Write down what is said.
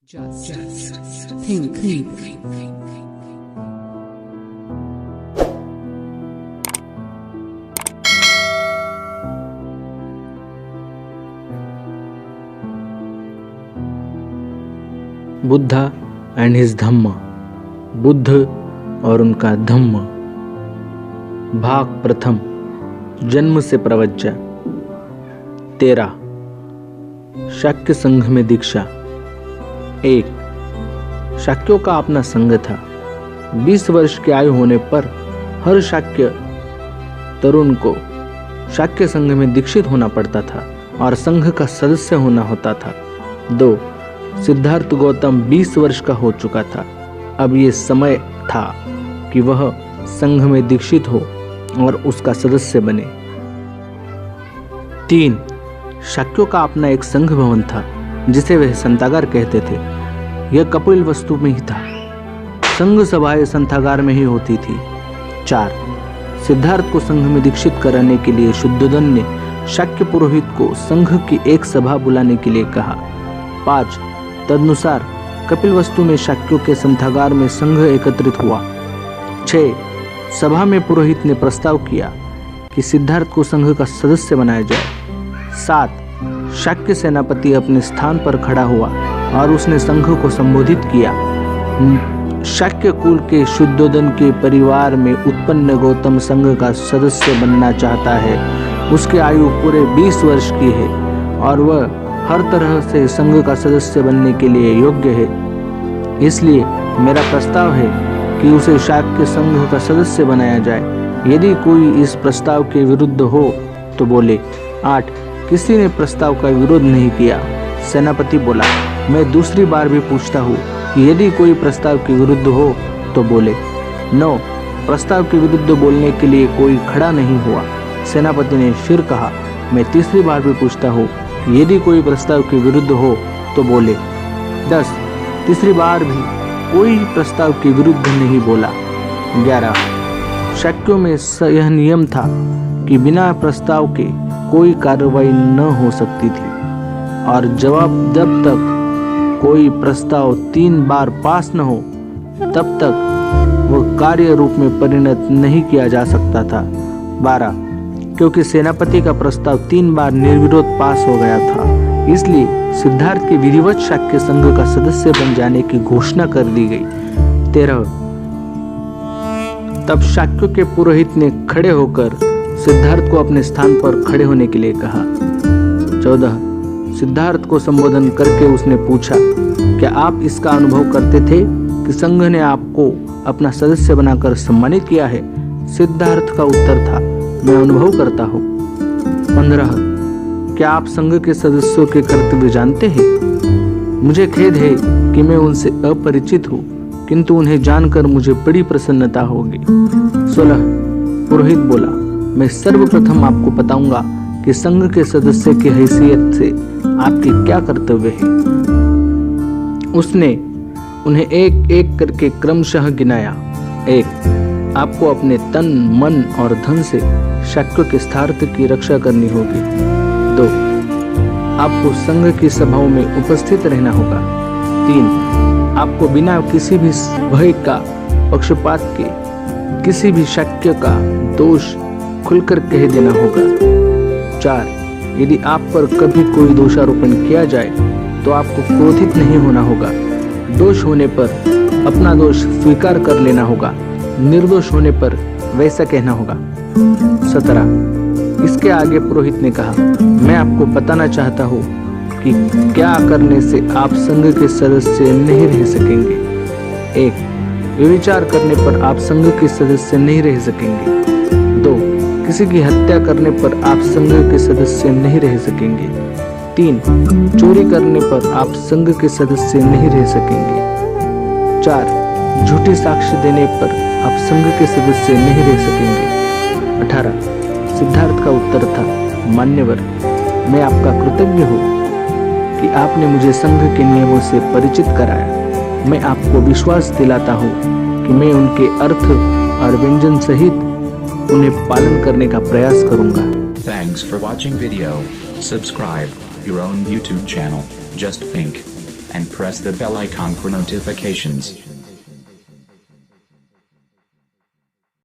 Just think. Buddha and his Dhamma, Buddha और उनका धम्म। भाग प्रथम, जन्म से प्रवज्जा। 13 शाक्य संघ में दीक्षा। 1 शाक्यों का अपना संघ था। 20 वर्ष की आयु होने पर हर शाक्य तरुण को शाक्य संघ में दीक्षित होना पड़ता था और संघ का सदस्य होना होता था। 2 सिद्धार्थ गौतम 20 वर्ष का हो चुका था। अब ये समय था कि वह संघ में दीक्षित हो और उसका सदस्य बने। 3 शाक्यों का अपना एक संघ भवन था जिसे वे संतागार कहते थे। यह कपिल वस्तु में ही था। संघ सभाएं संतागार में ही होती थी। 4 सिद्धार्थ को संघ में दीक्षित कराने के लिए शुद्धोदन ने शाक्य पुरोहित को संघ की एक सभा बुलाने के लिए कहा। 5 तदनुसार कपिल वस्तु में शाक्यों के संतागार में संघ एकत्रित हुआ। 6 सभा में पुरोहित ने प्रस्ताव किया कि सिद्धार्थ को संघ का सदस्य बनाया जाए। 7 शाक्य सेनापति अपने स्थान पर खड़ा हुआ और उसने संघ को संबोधित किया। शाक्य कुल के शुद्धोदन के परिवार में उत्पन्न गौतम संघ का सदस्य बनना चाहता है। उसकी आयु पूरे 20 वर्ष की है और वह हर तरह से संघ का सदस्य बनने के लिए योग्य है। इसलिए मेरा प्रस्ताव है कि उसे शाक्य संघ का सदस्य बनाया जाए। यदि कोई इस प्रस्ताव के विरुद्ध हो तो बोले। 8 किसी ने प्रस्ताव का विरोध नहीं किया। सेनापति बोला, मैं दूसरी बार भी पूछता हूँ कि यदि कोई प्रस्ताव के विरुद्ध हो तो बोले। 9 प्रस्ताव के विरुद्ध बोलने के लिए कोई खड़ा नहीं हुआ। सेनापति ने फिर कहा, मैं तीसरी बार भी पूछता हूँ कि यदि कोई प्रस्ताव के विरुद्ध हो तो बोले। 10 तीसरी बार भी कोई प्रस्ताव के विरुद्ध नहीं बोला। 11 शाक्यों में यह नियम था कि बिना प्रस्ताव के कोई कार्रवाई न हो सकती थी और जब तक कोई प्रस्ताव 3 बार पास न हो तब तक वह कार्य रूप में परिणत नहीं किया जा सकता था। 12 क्योंकि सेनापति का प्रस्ताव 3 बार निर्विरोध पास हो गया था, इसलिए सिद्धार्थ के विधिवत शाक्य संघ का सदस्य बन जाने की घोषणा कर दी गई। 13 तब शाक्यों के पुरोहित ने खड़े होकर सिद्धार्थ को अपने स्थान पर खड़े होने के लिए कहा। 14 सिद्धार्थ को संबोधन करके उसने पूछा, क्या आप इसका अनुभव करते थे कि संघ ने आपको अपना सदस्य बनाकर सम्मानित किया है? सिद्धार्थ का उत्तर था, मैं अनुभव करता हूँ। 15 क्या आप संघ के सदस्यों के कर्तव्य जानते हैं? मुझे खेद है कि मैं उनसे अपरिचित हूँ, किंतु उन्हें जानकर मुझे बड़ी प्रसन्नता होगी। 16 पुरोहित बोला, मैं सर्वप्रथम आपको बताऊंगा कि संघ के सदस्य की हैसियत से आपके क्या कर्तव्य है। उसने उन्हें एक एक करके क्रमशः गिनाया। 1 आपको अपने तन, मन और धन से शाक्यों के स्थार्थ की रक्षा करनी होगी। 2 आपको संघ की सभाओं में उपस्थित रहना होगा। 3 आपको बिना किसी भी भय का, पक्षपात के किसी भी शाक्य का दोष खुलकर कह देना होगा। 4 यदि आप पर कभी कोई दोषारोपण किया जाए तो आपको क्रोधित नहीं होना होगा। दोष होने पर अपना दोष स्वीकार कर लेना होगा। निर्दोष होने पर वैसा कहना होगा। 17 इसके आगे पुरोहित ने कहा, मैं आपको बताना चाहता हूँ कि क्या करने से आप संघ के सदस्य नहीं रह सकेंगे। 1 व्यभिचार करने पर आप संघ के सदस्य नहीं रह सकेंगे। 2 किसी की हत्या करने पर आप संघ के सदस्य नहीं रह सकेंगे। 3 चोरी करने पर आप संघ के सदस्य नहीं रह सकेंगे। 4 झूठी साक्ष्य देने पर आप संघ के सदस्य नहीं रह सकेंगे। 18 सिद्धार्थ का उत्तर था, मान्यवर, मैं आपका कृतज्ञ हूँ कि आपने मुझे संघ के नियमों से परिचित कराया। मैं आपको विश्वास दिलाता हूँ कि मैं उनके अर्थ और व्यंजन सहित उन्हें पालन करने का प्रयास करूंगा। Thanks for watching video. Subscribe your own YouTube channel, Just Think. and press the bell icon for notifications.